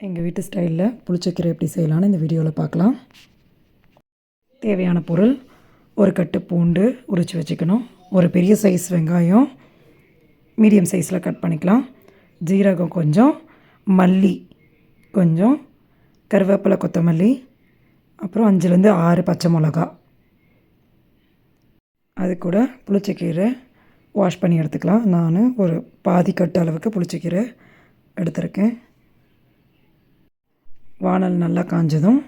எங்கள் வீட்டு ஸ்டைலில் புளிச்சக்கீரை எப்படி செய்யலான்னு இந்த வீடியோவில் பார்க்கலாம். தேவையான பொருள்: ஒரு கட்டு பூண்டு உரித்து வச்சுக்கணும், ஒரு பெரிய சைஸ் வெங்காயம் மீடியம் சைஸில் கட் பண்ணிக்கலாம், ஜீரகம் கொஞ்சம், மல்லி கொஞ்சம், கருவேப்பிலை, கொத்தமல்லி, அப்புறம் 5லேருந்து 6 பச்சை மிளகா. அது கூட புளிச்சக்கீரை வாஷ் பண்ணி எடுத்துக்கலாம். நான் ஒரு பாதி கட்டு அளவுக்கு புளிச்சக்கீரை எடுத்திருக்கேன். வானல் நல்லா காஞ்சதும்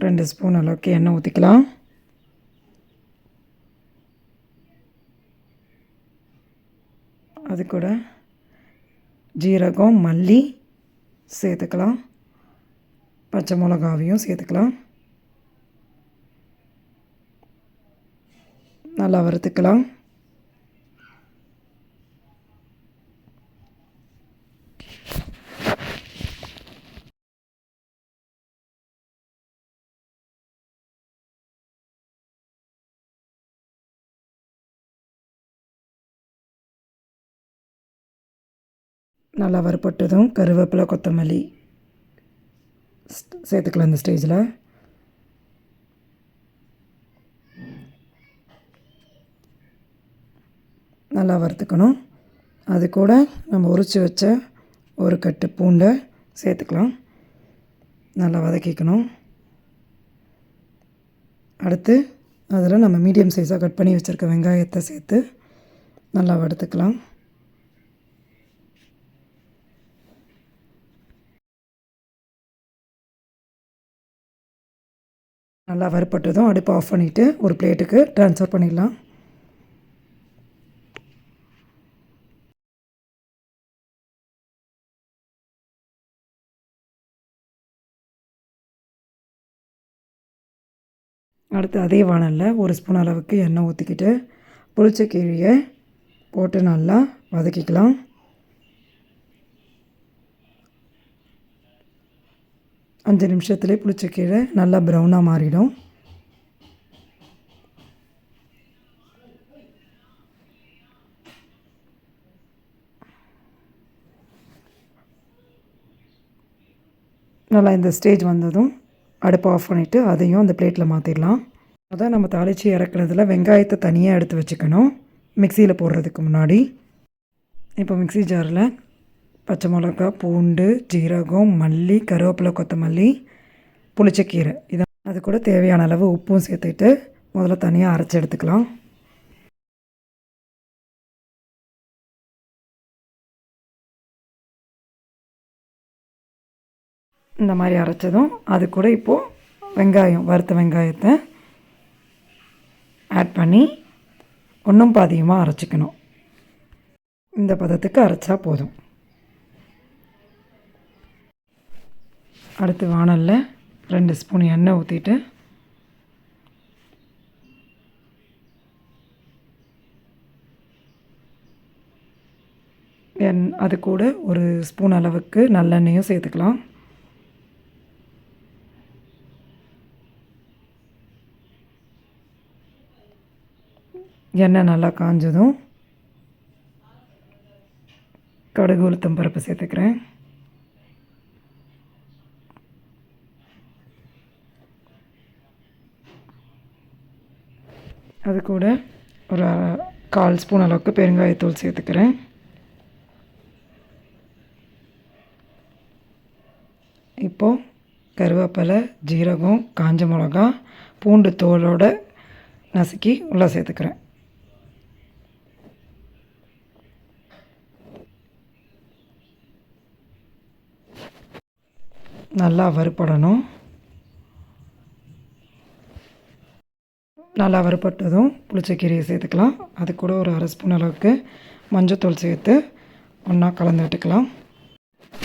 2 ஸ்பூன் அளவுக்கு எண்ணெய் ஊற்றிக்கலாம். அது கூட ஜீரகம், மல்லி சேர்த்துக்கலாம், பச்சை மிளகாவையும் சேர்த்துக்கலாம். நல்லா வறுத்துக்கலாம். நல்லா வறுப்பட்டதும் கருவேப்பிலை, கொத்தமல்லி சேர்த்துக்கலாம். இந்த ஸ்டேஜில் நல்லா வறுத்துக்கணும். அது கூட நம்ம உரித்து வச்ச ஒரு கட்டு பூண்டை சேர்த்துக்கலாம். நல்லா வதக்கிக்கணும். அடுத்து அதில் நம்ம மீடியம் சைஸாக கட் பண்ணி வச்சுருக்க வெங்காயத்தை சேர்த்து நல்லா வறுத்துக்கலாம். நல்லா வறுப்பட்டதும் அடுப்பை ஆஃப் பண்ணிவிட்டு ஒரு பிளேட்டுக்கு ட்ரான்ஸ்ஃபர் பண்ணிடலாம். அடுத்து அதே வானலில் 1 ஸ்பூன் அளவுக்கு எண்ணெய் ஊற்றிக்கிட்டு புளிச்சக்கீரையை போட்டு நல்லா வதக்கிக்கலாம். அஞ்சு நிமிஷத்துலேயே புளிச்சக்கீரை நல்லா ப்ரௌனாக மாறிடும். நல்லா இந்த ஸ்டேஜ் வந்ததும் அடுப்பை ஆஃப் பண்ணிவிட்டு அதையும் அந்த பிளேட்டில் மாற்றிடலாம். அதான் நம்ம தாளித்து இறக்குறதுல வெங்காயத்தை தனியாக எடுத்து வச்சுக்கணும் மிக்சியில் போடுறதுக்கு முன்னாடி. இப்போ மிக்சி ஜாரில் பச்சை மிளகா, பூண்டு, ஜீரகம், மல்லி, கருவேப்பிலை, கொத்தமல்லி, புளிச்சக்கீரை அது கூட தேவையான அளவு உப்பும் சேர்த்துட்டு முதல்ல தனியாக அரைச்சி எடுத்துக்கலாம். இந்த மாதிரி அரைச்சதும் அது கூட இப்போது வெங்காயம், வறுத்த வெங்காயத்தை ஆட் பண்ணி ஒன்றும் பாதியமாக அரைச்சிக்கணும். இந்த பதத்துக்கு அரைச்சா போதும். அடுத்து வானலில் 2 ஸ்பூன் எண்ணெய் ஊற்றிட்டு அது கூட ஒரு ஸ்பூன் அளவுக்கு நல்லெண்ணெயும் சேர்த்துக்கலாம். எண்ணெய் நல்லா காஞ்சதும் கடுகு, உளுத்தம் பருப்பு சேர்த்துக்கிறேன். அது கூட ஒரு 1/4 ஸ்பூன் அளவுக்கு பெருங்காயத்தூள் சேர்த்துக்கிறேன். இப்போது கருவேப்பிலை, ஜீரகம், காஞ்ச மிளகா, பூண்டு தோலோடு நசுக்கி உள்ளே சேர்த்துக்கிறேன். நல்லா வறுப்படணும். நல்லா வறுப்பட்டதும் புளிச்சக்கீரையை சேர்த்துக்கலாம். அது கூட ஒரு 1/2 ஸ்பூன் அளவுக்கு மஞ்சத்தூள் சேர்த்து ஒன்றா கலந்து விட்டுக்கலாம்.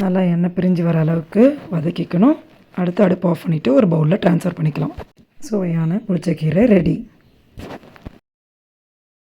நல்லா எண்ணெய் பிரிஞ்சு வர அளவுக்கு வதக்கிக்கணும். அடுத்து அடுப்பு ஆஃப் பண்ணிவிட்டு ஒரு பவுலில் ட்ரான்ஸ்ஃபர் பண்ணிக்கலாம். சுவையான புளிச்சக்கீரை ரெடி.